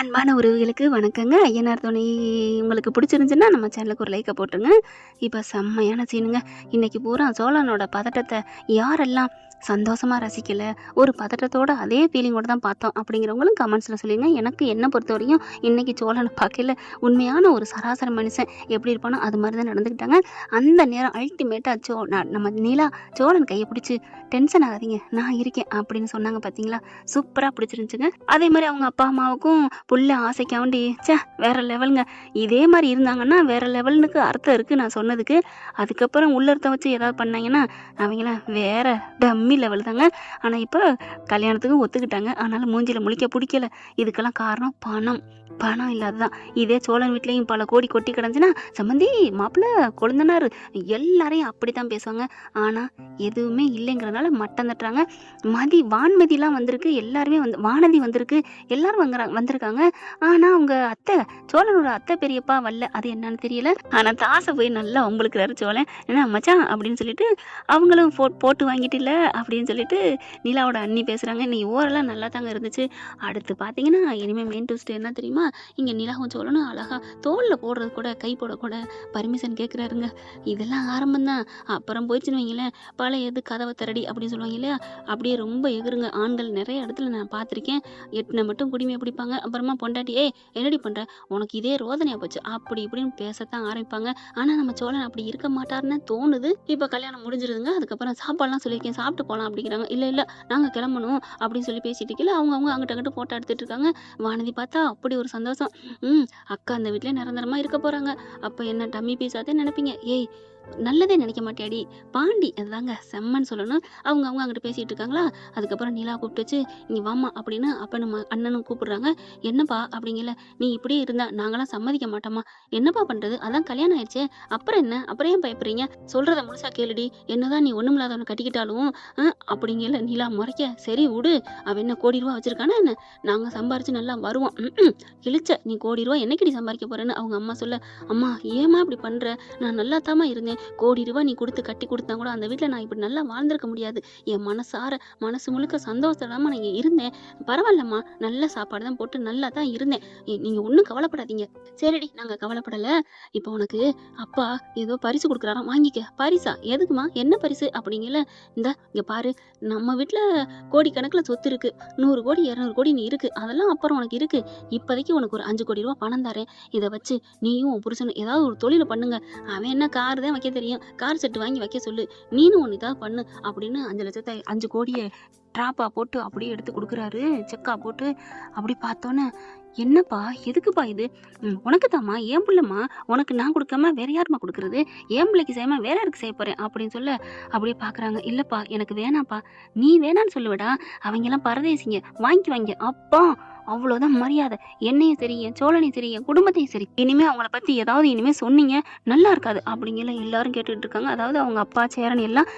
அன்பான உறவுகளுக்கு வணக்கங்க. ஐயனார் துணை உங்களுக்கு பிடிச்சிருந்துச்சுன்னா நம்ம சேனலுக்கு ஒரு லைக்கை போட்டுருங்க. இப்போ செம்மையான சீனுங்க. இன்னைக்கு பூரா சோழனோட பதட்டத்தை யாரெல்லாம் சந்தோஷமாக ரசிக்கலை, ஒரு பதட்டத்தோட அதே ஃபீலிங்கோடு தான் பார்த்தோம் அப்படிங்கிறவங்களும் கமெண்ட்ஸில் சொல்லிடுங்க. எனக்கு என்ன பொறுத்த வரையும் இன்றைக்கி சோழனை பார்க்கல உண்மையான ஒரு சராசரி மனுஷன் எப்படி இருப்பானோ அது மாதிரி தான் நடந்துக்கிட்டாங்க. அந்த நேரம் அல்டிமேட்டாக நம்ம நிலா சோழன் கையை பிடிச்சி டென்ஷன் ஆகாதீங்க நான் இருக்கேன் அப்படின்னு சொன்னாங்க. பார்த்தீங்களா, சூப்பராக பிடிச்சிருந்துச்சுங்க. அதே மாதிரி அவங்க அப்பா அம்மாவுக்கும் புள்ள ஆசைக்காண்டி வேற லெவலுங்க. இதே மாதிரி இருந்தாங்கன்னா வேற லெவலுக்கு அர்த்தம் இருக்குது நான் சொன்னதுக்கு. அதுக்கப்புறம் உள்ளர்த்தம் வச்சு ஏதாவது பண்ணாங்கன்னா அவங்களாம் வேற டம்மி லெவல் தாங்க. ஆனால் இப்போ கல்யாணத்துக்கும் ஒத்துக்கிட்டாங்க. அதனால் மூஞ்சியில் முழிக்க பிடிக்கல. இதுக்கெல்லாம் காரணம் பணம் இல்லாததான். இதே சோழன் வீட்லேயும் பல கோடி கொட்டி கிடந்துச்சுன்னா சம்மந்தி மாப்பிள்ளை கொழுந்தனார் எல்லாரையும் அப்படி தான் பேசுவாங்க. ஆனால் எதுவுமே இல்லைங்கிறதுனால மட்டம் தட்டுறாங்க. வான்மதிலாம் வந்திருக்கு, எல்லாருமே வானதி வந்திருக்கு, எல்லாரும் வந்திருக்காங்க. ஆனால் அவங்க அத்தை சோழனோட அத்தை பெரியப்பா வரல, அது என்னன்னு தெரியல. ஆனால் தாசை போய் நல்லா உங்களுக்குறாரு சோழன். என்ன மச்சான் அப்படின்னு சொல்லிட்டு அவங்களும் போட்டு வாங்கிட்டு இல்லை அப்படின்னு சொல்லிட்டு நிலாவோட அண்ணி பேசுகிறாங்க. நீ ஓரெல்லாம் நல்லா தாங்க இருந்துச்சு. அடுத்து பார்த்தீங்கன்னா இனிமேல் மெயின் ட்விஸ்ட் என்ன தெரியுமா, இங்கே நிலாவும் சோழனும் அழகா தோளில் போடுறது கூட கை போடக்கூட பர்மிஷன் கேட்குறாருங்க. இதெல்லாம் ஆரம்பம்தான். அப்புறம் போயிடுச்சுன்னு வைங்களேன், பழைய எது கதவை திரடி அப்படின்னு சொல்லுவாங்க இல்லையா, அப்படியே ரொம்ப எகுருங்க. ஆண்கள் நிறைய இடத்துல நான் பார்த்துருக்கேன். எட்டினை மட்டும் குடிமையை பிடிப்பாங்க. அப்புறமா பொண்டாட்டி என்னடி பண்ணுற, உனக்கு இதே ரோதனையாக போச்சு அப்படி இப்படின்னு பேசத்தான் ஆரம்பிப்பாங்க. ஆனால் நம்ம சோழன் அப்படி இருக்க மாட்டாருன்னு தோணுது. இப்போ கல்யாணம் முடிஞ்சிருதுங்க. அதுக்கப்புறம் சாப்பாடுலாம் சொல்லியிருக்கேன், சாப்பிட்டு போகலாம் அப்படிங்கிறாங்க. இல்லை நாங்கள் கிளம்பணும் அப்படின்னு சொல்லி பேசிட்டு இருக்கல அவங்க அங்கிட்ட ஃபோட்டோ எடுத்துட்டு இருக்காங்க. வானதி பார்த்தா அப்படி ஒரு சந்தோஷம். அக்கா அந்த வீட்டிலே நிரந்தரமாக இருக்க போகிறாங்க. அப்போ என்ன டம்மி பீஸாதே நினைப்பீங்க. நல்லதே நினைக்க மாட்டேடி பாண்டி, அதுதாங்க செம்மன்னு சொல்லணும். அவங்க அங்கிட்ட பேசிகிட்டு இருக்காங்களா. அதுக்கப்புறம் நிலா கூப்பிட்டு வச்சு இங்கே வாமா அப்படின்னு அப்பனும் அண்ணனும் கூப்பிடுறாங்க. என்னப்பா அப்படிங்கல, நீ இப்படியே இருந்தா நாங்களாம் சம்மதிக்க மாட்டோமா, என்னப்பா பண்ணுறது, அதான் கல்யாணம் ஆயிடுச்சே, அப்புறம் என்ன, அப்புறம் ஏன் பயப்படுறீங்க, சொல்கிறத முழுசா கேளுடி, என்னதான் நீ ஒன்றும் இல்லாதவனை கட்டிக்கிட்டாலும் அப்படிங்கல நிலா முறைக்க. சரி விடு, அவன் என்ன கோடி ரூபா வச்சிருக்கானா என்ன, நாங்கள் சம்பாரிச்சு நல்லா வருவோம். கிழிச்ச, நீ கோடி ரூபா என்னைக்கடி சம்பாதிக்க போறேன்னு அவங்க அம்மா சொல்ல, அம்மா ஏமா இப்படி பண்ணுற, நான் நல்லா தாமா இருந்தேன், கோடி ரூபாய் நீ கொடுத்து கட்டி கொடுத்தா கூட அந்த வீட்டில் நான் இப்படி நல்லா வாழ்ந்திருக்க முடியாது. என் மனசு முழுக்க சந்தோஷமா நான் இருந்தேன். பரவாயில்லம்மா, நல்ல சாப்பாடு தான் போட்டு நல்லா தான் இருந்தேன். நீங்க ஒன்றும் கவலைப்படாதீங்க. சரிடி, நாங்கள் கவலைப்படலை. இப்போ உனக்கு அப்பா ஏதோ பரிசு கொடுக்குறாராம், வாங்கிக்க. பரிசா? எதுக்குமா, என்ன பரிசு அப்படிங்கல, இங்கே பாரு, நம்ம வீட்டில் கோடிக்கணக்கில் சொத்து இருக்கு, 100 கோடி 200 கோடி நீ இருக்கு, அதெல்லாம் அப்புறம் உனக்கு இருக்கு. இப்போதைக்கு உனக்கு ஒரு 5 கோடி ரூபா பணம் தரேன். இதை வச்சு நீயும் உன் புருஷனும் ஏதாவது ஒரு தொழிலை பண்ணுங்க. அவன் என்ன கார் தான் வைக்க தெரியும், கார் செட்டு வாங்கி வைக்க சொல்லு, நீனும் ஒன்று ஏதாவது பண்ணு அப்படின்னு 5 லட்சத்தை 5 கோடியை ட்ராப்பா போட்டு அப்படியே எடுத்து கொடுக்குறாரு. செக்கா போட்டு அப்படி பார்த்தோன்னே, என்னப்பா எதுக்குப்பா இது, உனக்கு தாம்மா, ஏன் பிள்ளைம்மா, உனக்கு நான் கொடுக்காம வேற யாருமா கொடுக்குறது, ஏன் பிள்ளைக்கு செய்யாம வேற யாருக்கு செய்ய போறேன் அப்படின்னு சொல்ல அப்படியே பார்க்குறாங்க. இல்லைப்பா எனக்கு வேணாப்பா, நீ வேணான்னு சொல்லுவடா, அவங்கெல்லாம் பரதேசிங்க, வாங்கிக்குவாங்க. அப்பா அவ்வளோதான் மரியாதை. என்னையும் சரி, என் சோழனையும் சரி, என் குடும்பத்தையும் சரி, இனிமே அவங்கள பற்றி ஏதாவது இனிமே சொன்னீங்க நல்லா இருக்காது அப்படிங்கிற எல்லாரும் கேட்டுட்டு இருக்காங்க. அதாவது அவங்க அப்பா சேரன் எல்லாம்.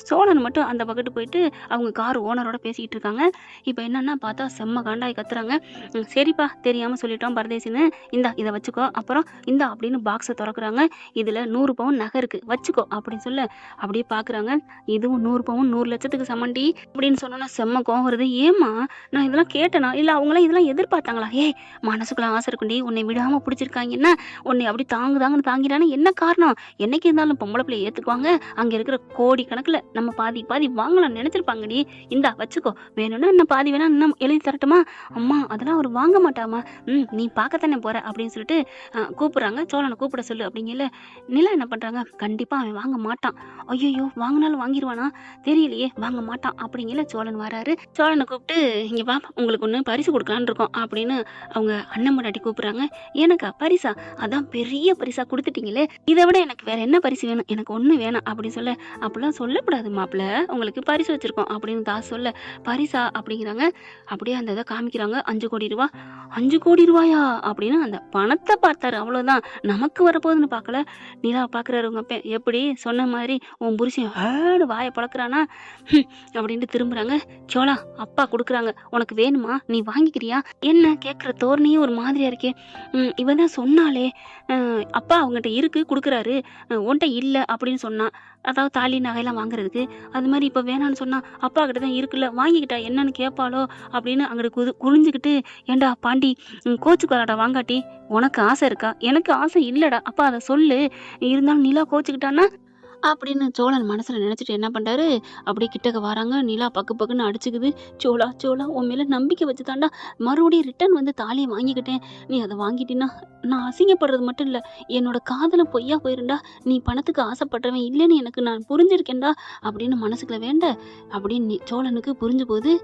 சோழன் மட்டும் அந்த பக்கத்து போயிட்டு அவங்க கார் ஓனரோட பேசிக்கிட்டு இருக்காங்க. இப்போ என்னன்னா பார்த்தா செம்ம காண்டாய் கத்துறாங்க. சரிப்பா தெரியாமல் சொல்லிட்டோம் பரதேசின்னு, இதை வச்சுக்கோ, அப்புறம் அப்படின்னு பாக்ஸை திறக்குறாங்க. இதில் 100 பவுன் நகை இருக்கு, வச்சுக்கோ அப்படின்னு சொல்ல அப்படியே பார்க்குறாங்க. இதுவும் 100 பவுன் 100 லட்சத்துக்கு சமண்டி அப்படின்னு சொன்னோன்னா செம்ம கோவம் வருது. ஏமா நான் இதெல்லாம் கேட்டேனா, இல்லை அவங்களாம் இதெல்லாம் எதிர்பார்த்தாங்களா, மனசுக்குள்ள ஆசை இருக்குண்டி, உன்னை விடாம பிடிச்சிருக்காங்கன்னா உன்னை அப்படி தாங்குதாங்கன்னு தாங்கிட்டானே என்ன காரணம், என்னைக்கு இருந்தாலும் பொம்பளை பிள்ளை ஏத்துக்குவாங்க, அங்க இருக்கிற கோடி கணக்குல நம்ம பாதி வாங்கலாம் நினைச்சிருப்பாங்கடி, வச்சுக்கோ, வேணும்னா என்ன பாதி வேணா இன்னும் எழுதி தரட்டுமா, அம்மா அதெல்லாம் அவர் வாங்க மாட்டாமா, நீ பார்க்கத்தானே போற அப்படின்னு சொல்லிட்டு கூப்பிடுறாங்க. சோழனை கூப்பிட சொல்லு அப்படிங்கல. நிலா என்ன பண்றாங்க, கண்டிப்பா அவன் வாங்க மாட்டான், ஐயோ வாங்கினாலும் வாங்கிடுவானா தெரியலையே, வாங்க மாட்டான் அப்படிங்கல. சோழன் வராரு. சோழனை கூப்பிட்டு இங்க வா, உங்களுக்கு ஒண்ணு பரிசு கொடுக்கலான்னு இருக்கோம் அப்படின்னு அவங்க அண்ணன் முன்னாடி கூப்பிடுறாங்க. எனக்கா பரிசா, அதான் பெரிய பரிசா கொடுத்துட்டீங்களே, இதை விட எனக்கு வேற என்ன பரிசு வேணும், எனக்கு ஒண்ணு வேணாம் அப்படின்னு சொல்ல, அப்படிலாம் சொல்லக்கூடாது மாப்பிள்ள, உங்களுக்கு பரிசு வச்சிருக்கோம் அப்படின்னு தாஸ் சொல்ல, பரிசா அப்படிங்கிறாங்க. அப்படியே அந்த இதை காமிக்கிறாங்க. 5 கோடி ரூபா. 5 கோடி ரூபாயா அப்படின்னு அந்த பணத்தை பார்த்தாரு. அவ்வளவுதான், நமக்கு வரப்போகுதுன்னு பார்க்கல. நிலா பாக்குறாரு உங்க அப்ப, எப்படி சொன்ன மாதிரி உன் புருஷன் வாயை பழக்கிறானா அப்படின்ட்டு திரும்புறாங்க. சோழா அப்பா கொடுக்குறாங்க, உனக்கு வேணுமா, நீ வாங்கிக்கிறியா, என்ன கேட்குற தோரணையே ஒரு மாதிரியா இருக்கே, இவன் தான் சொன்னாலே அப்பா அவங்ககிட்ட இருக்கு கொடுக்குறாரு, உன்கிட்ட இல்லை அப்படின்னு சொன்னான். அதாவது தாலி நகையெல்லாம் வாங்குறதுக்கு. அது மாதிரி இப்போ வேணான்னு சொன்னா, அப்பா கிட்ட தான் இருக்குல்ல வாங்கிக்கிட்டா என்னன்னு கேட்பாளோ அப்படின்னு அங்கிட்டு குனிஞ்சுக்கிட்டு, ஏண்டா பாண்டி, கோச்சுக்காரடா வாங்காட்டி, உனக்கு ஆசை இருக்கா? எனக்கு ஆசை இல்லடா, அப்பா அதை சொல்லு, இருந்தாலும் நிலா கோச்சுக்கிட்டான்னா அப்படின்னு சோழன் மனசுல நினைச்சிட்டு என்ன பண்றாரு, அப்படியே கிட்டக்க வராங்க. நிலா பக்கு பக்குன்னு அடிச்சுக்குது. சோழா சோழா, உன் மேல நம்பிக்கை வச்சு தாண்டா மறுபடியும் ரிட்டர்ன் வந்து தாலியை வாங்கிக்கிட்டேன். நீ அதை வாங்கிட்டீன்னா நான் அசிங்கப்படுறது மட்டும் இல்லை, என்னோட காதல பொய்யா போயிருண்டா. நீ பணத்துக்கு ஆசைப்படுறவன் இல்லைன்னு எனக்கு நான் புரிஞ்சிருக்கேன்டா அப்படின்னு மனசுக்குள்ள வேண்ட. அப்படின்னு சோழனுக்கு புரிஞ்சு போகுது.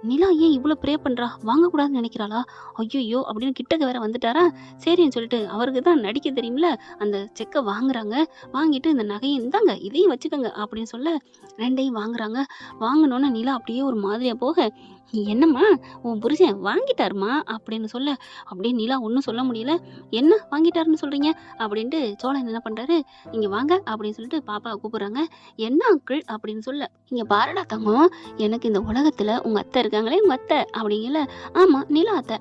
நிலா ஏன் இவ்வளோ ப்ரே பண்ணுறா, வாங்கக்கூடாதுன்னு நினைக்கிறாளா, ஐயோ அப்படின்னு கிட்டக்க வேற வந்துட்டாரா. சரின்னு சொல்லிட்டு அவருக்கு தான் நடிக்க தெரியும்ல, அந்த செக்கை வாங்குறாங்க. வாங்கிட்டு இந்த நகையை இந்தாங்க இதையும் வச்சுக்கோங்க அப்படின்னு சொல்ல ரெண்டையும் வாங்குறாங்க. வாங்கினோன்னே நிலா அப்படியே ஒரு மாதிரியா போக, என்னம்மா உன் புருஷன் வாங்கிட்டாருமா அப்படின்னு சொல்ல, அப்படியே நிலா ஒன்றும் சொல்ல முடியல. என்ன வாங்கிட்டாருன்னு சொல்றீங்க அப்படின்ட்டு சோழன் என்ன பண்றாரு, இங்க வாங்க அப்படின்னு சொல்லிட்டு பாப்பாவை கூப்பிடுறாங்க. என்ன அங்கிள் அப்படின்னு சொல்ல, இங்க பாருடா தங்கம், எனக்கு இந்த உலகத்துல உங்க அத்தை இருக்காங்களே, உங்க அத்தை அப்படிங்கல. ஆமா நிலா அத்தை.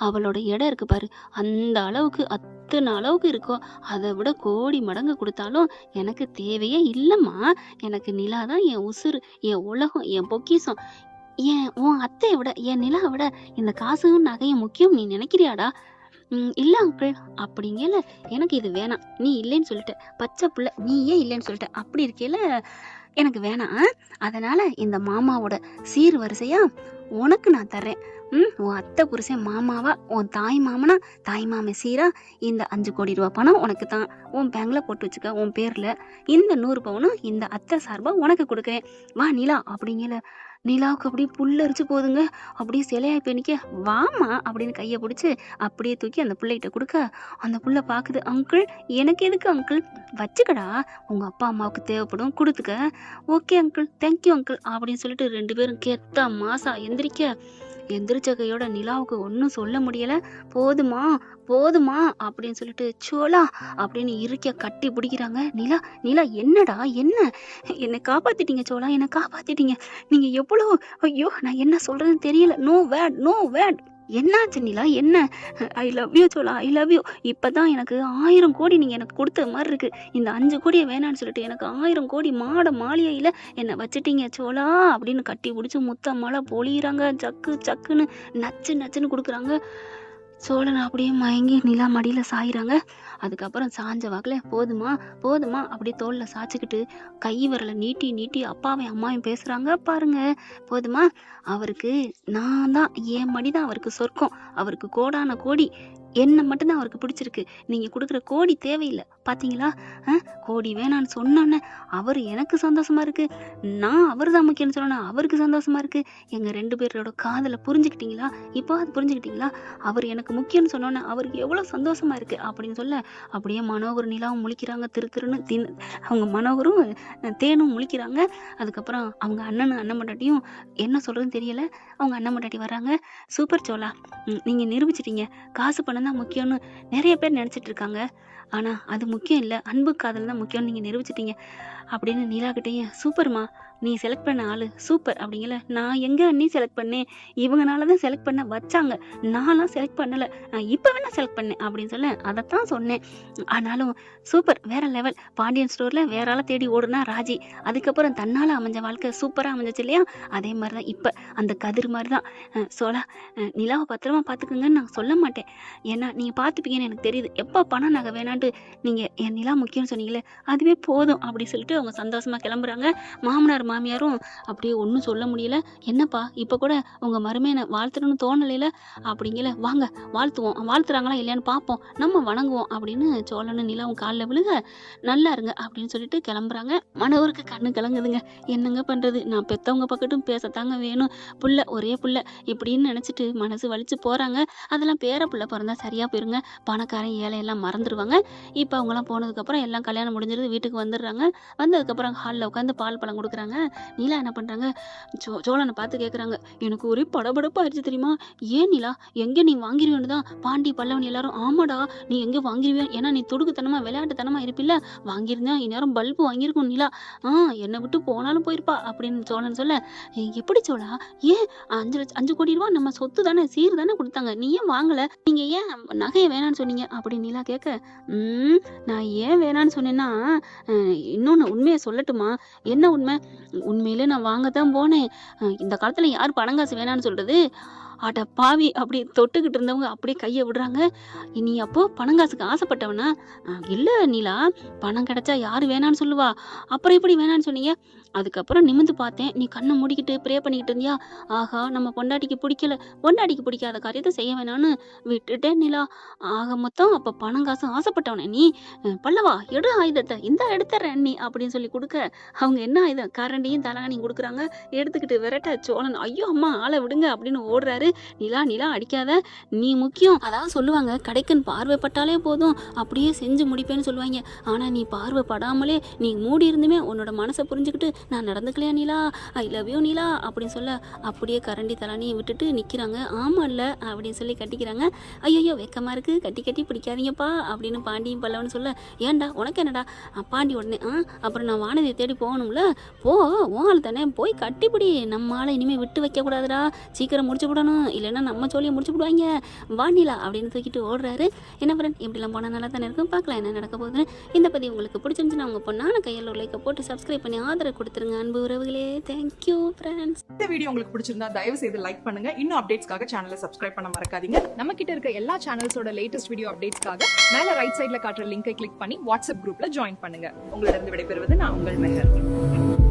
அவளோட இடம் இருக்கு பாரு, அந்த அளவுக்கு அத்தனை அளவுக்கு இருக்கோ, அதை விட கோடி மடங்கு கொடுத்தாலும் எனக்கு தேவையே இல்லைம்மா. எனக்கு நிலா தான் என் உசுறு, என் உலகம், என் பொக்கிஷம். ஏன் உன் அத்தையை விட, என் நிலாவை விட இந்த காசும் நகையும் முக்கியம் நீ நினைக்கிறியாடா? இல்ல அங்கிள் அப்படிங்கல. எனக்கு இது வேணாம், நீ இல்லைன்னு சொல்லிட்ட, பச்சை புள்ள நீ ஏன் இல்லைன்னு சொல்லிட்ட, அப்படி இருக்கேல எனக்கு வேணாம். அதனால இந்த மாமாவோட சீர் வரிசையா உனக்கு நான் தர்றேன். உன் அத்தை புருஷன் மாமாவா, உன் தாய் மாமனா, தாய் மாமன் சீரா இந்த 5 கோடி ரூபா பணம் உனக்கு தான். உன் பேங்க்ல போட்டு வச்சுக்க உன் பேர்ல. இந்த 100 பவுனும் இந்த அத்தை சார்பா உனக்கு கொடுக்குறேன். வா நிலா அப்படிங்கல. நிலாவுக்கு அப்படியே புல்லரிச்சு போகுதுங்க. அப்படியே சிலையாய் போய் நிக்க, வாமா அப்படின்னு கையை பிடிச்சி அப்படியே தூக்கி அந்த பிள்ளைகிட்ட கொடுக்க, அந்த புள்ள பாக்குது. அங்கிள் எனக்கு எதுக்கு அங்கிள், வச்சுக்கடா, உங்க அப்பா அம்மாவுக்கு தேவைப்படும் கொடுத்துக்க. ஓகே அங்கிள், தேங்க்யூ அங்கிள் அப்படின்னு சொல்லிட்டு 2 பேரும் கெத்தா மாசா எந்திரிச்ச கையோட நிலாவுக்கு ஒன்றும் சொல்ல முடியல. போதுமா போதுமா அப்படின்னு சொல்லிட்டு சோலா அப்படின்னு இருக்க கட்டி பிடிக்கிறாங்க. நிலா நிலா என்னடா என்ன, என்னை காப்பாத்திட்டீங்க சோலா, என்னை காப்பாத்திட்டீங்க. நீங்க எவ்வளோ, ஐயோ நான் என்ன சொல்றதுன்னு தெரியல. No wait no wait. என்னாச்சு நிலா, என்ன? ஐ லவ் யூ சோலா, ஐ லவ் யூ. இப்பதான் எனக்கு 1000 கோடி நீங்க எனக்கு கொடுத்த மாதிரி இருக்கு. இந்த 5 கோடியை வேணான்னு சொல்லிட்டு எனக்கு 1000 கோடி மாளிகையில என்னை வச்சுட்டீங்க சோலா அப்படின்னு கட்டி பிடிச்சி முத்த மழை பொழியிறாங்க. சக்கு சக்குன்னு நச்சு நச்சுன்னு கொடுக்குறாங்க. சோழன் அப்படியே மயங்கி நிலா மடியில சாயிறாங்க. அதுக்கப்புறம் சாஞ்ச வாக்குல போதுமா போதுமா அப்படியே தோல்ல சாய்ச்சிக்கிட்டு கை விரலை நீட்டி நீட்டி அப்பாவையும் அம்மாவையும் பேசுறாங்க பாருங்க. போதுமா, அவருக்கு நான் தான், என் மடிதான் அவருக்கு சொர்க்கம், அவருக்கு கோடான கோடி, என்ன மட்டும்தான் அவருக்கு பிடிச்சிருக்கு. நீங்க கொடுக்குற கோடி தேவையில்லை பாத்தீங்களா. கோடி வேணான்னு சொன்னோன்னே அவர் எனக்கு சந்தோஷமா இருக்கு, நான் அவர் தான் முக்கியம்னு சொன்னோன்னா அவருக்கு சந்தோஷமா இருக்கு. எங்க 2 பேரோட காதலை புரிஞ்சுக்கிட்டீங்களா? இப்போ அது புரிஞ்சுக்கிட்டீங்களா? அவர் எனக்கு முக்கியம்னு சொன்னோன்னே அவருக்கு எவ்வளவு சந்தோஷமா இருக்கு அப்படின்னு சொல்ல, அப்படியே மனோகர் நிலாவும் முழிக்கிறாங்க. திருன்னு அவங்க மனோகரும் தேனும் முழிக்கிறாங்க. அதுக்கப்புறம் அவங்க அண்ணன் மண்டாட்டியும் என்ன சொல்றதுன்னு தெரியல. அவங்க அண்ணன் மண்டாட்டி வர்றாங்க. சூப்பர் சோலா, நீங்க நிரூபிச்சிட்டீங்க, காசு பணம் தான் முக்கியம்னு நிறைய பேர் நினைச்சிட்டு இருக்காங்க. ஆனா அது முக்கியம் இல்லை, அன்பு காதல் தான் முக்கியம்னு நீங்க நிரூபிச்சிட்டீங்க அப்படின்னு நிலாக்கிட்டேயும். சூப்பர்மா, நீ செலக்ட் பண்ண ஆளு சூப்பர் அப்படிங்கல. நான் எங்க நீ செலக்ட் பண்ணேன், இவங்கனாலதான் செலக்ட் பண்ண வச்சாங்க, நான்லாம் செலக்ட் பண்ணல, நான் இப்ப வேணா செலக்ட் பண்ணேன் அப்படின்னு சொல்ல, அதைத்தான் சொன்னேன். ஆனாலும் சூப்பர், வேற லெவல். பாண்டியன் ஸ்டோர்ல வேற ஆளை தேடி ஓடுனா ராஜி, அதுக்கப்புறம் தன்னால அமைஞ்ச வாழ்க்கை சூப்பரா அமைஞ்சிச்சு இல்லையா? அதே மாதிரிதான் இப்ப அந்த கதிர் மாதிரிதான். சோலா, நிலாவை பத்திரமா பாத்துக்குங்கன்னு நான் சொல்ல மாட்டேன், ஏன்னா நீங்க பாத்துப்பீங்கன்னு எனக்கு தெரியுது. எப்ப பணம் நகை வேணான்ட்டு நீங்க என் நிலா முக்கியம்னு சொன்னீங்களே, அதுவே போதும் அப்படி சொல்லிட்டு அவங்க சந்தோஷமா கிளம்புறாங்க. மாமனார் மாமியாரும் அப்படியே ஒன்றும் சொல்ல முடியல. என்னப்பா இப்போ கூட உங்க மருமையனை வாழ்த்துறன்னு தோணலையில அப்படிங்கல. வாங்க வாழ்த்துவோம், வாழ்த்துறாங்களா இல்லையான்னு பார்ப்போம், நம்ம வணங்குவோம் அப்படின்னு சோழனும் நிலாவும் காலில் விழுக, நல்லா இருங்க அப்படின்னு சொல்லிட்டு கிளம்புறாங்க. மனோருக்கு கண்ணு கலங்குதுங்க. என்னங்க பண்றது, நான் பெத்தவங்க பக்கட்டும் பேசத்தாங்க வேணும், புள்ள ஒரே புள்ள இப்படின்னு நினைச்சிட்டு மனசு வலிச்சு போறாங்க. அதெல்லாம் பேர புள்ள பிறந்தா சரியா போயிருங்க, பணக்காரன் ஏழையெல்லாம் மறந்துடுவாங்க. இப்போ அவங்களாம் போனதுக்கப்புறம் எல்லாம் கல்யாணம் முடிஞ்சிருது, வீட்டுக்கு வந்துடுறாங்க. வந்ததுக்கப்புறம் ஹாலில் உட்காந்து பால் பழம் கொடுக்குறாங்க. இருக்காங்க. நீலா என்ன பண்ணுறாங்க, சோழனை பார்த்து கேட்குறாங்க. எனக்கு ஒரே படபடப்பாயிருச்சு தெரியுமா? ஏன் நீலா, எங்கே நீ வாங்கிருவேன்னு தான் பாண்டி பல்லவன் எல்லாரும், ஆமாடா நீ எங்கே வாங்கிருவேன், ஏன்னா நீ துடுக்குத்தனமா விளையாட்டுத்தனமா இருப்பில்ல, வாங்கியிருந்தா இந்நேரம் பல்பு வாங்கியிருக்கும் நீலா, என்னை விட்டு போனாலும் போயிருப்பா அப்படின்னு சோழன் சொல்ல, எப்படி சோழா, ஏன் 5 கோடி ரூபா நம்ம சொத்து தானே, சீர் தானே கொடுத்தாங்க, நீ ஏன் வாங்கல, நீங்க ஏன் நகையை வேணான்னு சொன்னீங்க அப்படின்னு நீலா கேட்க, நான் ஏன் வேணான்னு சொன்னேன்னா, இன்னொன்னு உண்மையை சொல்லட்டுமா, என்ன உண்மை, உண்மையிலே நான் வாங்கத்தான் போனேன். இந்த காலத்துல யார் பணங்காசு வேணான்னு சொல்றது, அட பாவி அப்படி தொட்டுக்கிட்டு இருந்தவங்க அப்படியே கையை விடுறாங்க. நீ அப்போ பணங்காசுக்கு ஆசைப்பட்டவனா? இல்ல நீலா, பணம் கிடைச்சா யாரு வேணான்னு சொல்லுவா, அப்புறம் எப்படி வேணான்னு சொன்னீங்க? அதுக்கப்புறம் நிமிந்து பார்த்தேன், நீ கண்ணை மூடிக்கிட்டு ப்ரே பண்ணிக்கிட்டு இருந்தியா, ஆகா நம்ம பொண்டாட்டிக்கு பிடிக்கல, பொண்டாட்டிக்கு பிடிக்காத காரியத்தை செய்ய வேணான்னு விட்டுட்டேன் நீலா. ஆக மொத்தம் அப்ப பணங்காசு ஆசைப்பட்டவனே நீ, பல்லவா எடு ஆயுதத்தை, இந்த எடுத்துறேன் நீ அப்படின்னு சொல்லி கொடுக்க, அவங்க என்ன ஆயுதம், கரண்டியும் தலகாணியும் கொடுக்குறாங்க. எடுத்துக்கிட்டு விரட்ட சோழன், ஐயோ அம்மா ஆளை விடுங்க அப்படின்னு ஓடுறாரு. நிலா நிலா அடிக்காத, நீ முக்கியம். அதாவது சொல்லுவாங்க, கடைக்கன் பார்வைப்பட்டாலே போதும் அப்படியே செஞ்சு முடிப்பேன்னு சொல்லுவாங்க. ஆனா நீ பார்வைப்படாமலே நீ மூடி இருந்துமே உன்னோட மனசை புரிஞ்சுக்கிட்டு நான் நடந்துக்கலையா நீலா, ஐ லவ் யூ நீலா அப்படின்னு சொல்ல, அப்படியே கரண்டி தலானியை விட்டுட்டு நிற்கிறாங்க. ஆமாம் இல்லை அப்படின்னு சொல்லி கட்டிக்கிறாங்க. ஐயோ வெக்கமாக இருக்குது, கட்டி கட்டி பிடிக்காதீங்கப்பா அப்படின்னு பாண்டியும் பல்லவன்னு சொல்ல, ஏன்டா உனக்கு என்னடா, பாண்டி உடனே அப்புறம் நான் வானதியை தேடி போகணும்ல, போ ஆள் தானே போய் கட்டிப்பிடி, நம்ம ஆளை இனிமேல் விட்டு வைக்கக்கூடாதுடா, சீக்கிரம் முடிச்சு விடணும், இல்லைன்னா நம்ம சொல்லியை முடிச்சு விடுவாங்க, வாண்டிலா அப்படின்னு தூக்கிட்டு ஓடுறாரு. என்ன ஃப்ரெண்ட், இப்படிலாம் போனால் நல்லா தானே இருக்கும், பார்க்கலாம் என்ன நடக்க போகுதுன்னு. இந்த பதிவு உங்களுக்கு பிடிச்சிருந்துச்சுன்னா உங்கள் பொண்ணான கையில் ஒரு லைக்கை போட்டு சப்ஸ்கிரைப் பண்ணி ஆதரவு கொடுத்துருங்க அன்பு உறவுகளே. Thank you friends. இந்த வீடியோ உங்களுக்கு பிடிச்சிருந்தா தயவு செய்து லைக் பண்ணுங்க. இன்னும் அப்டேட்ஸ்க்காக சேனலை சப்ஸ்கிரைப் பண்ண மறக்காதீங்க. நம்ம கிட்ட இருக்க எல்லா சேனல்ஸோட லேட்டஸ்ட் வீடியோ அப்டேட்ஸ்க்காக மேல ரைட் சைட்ல காட்டுற லிங்கை கிளிக் பண்ணி வாட்ஸ்அப் குரூப்ல ஜாயின் பண்ணுங்க. உங்களிடம் விடைபெறுவது நான் உங்கள் மெஹர்.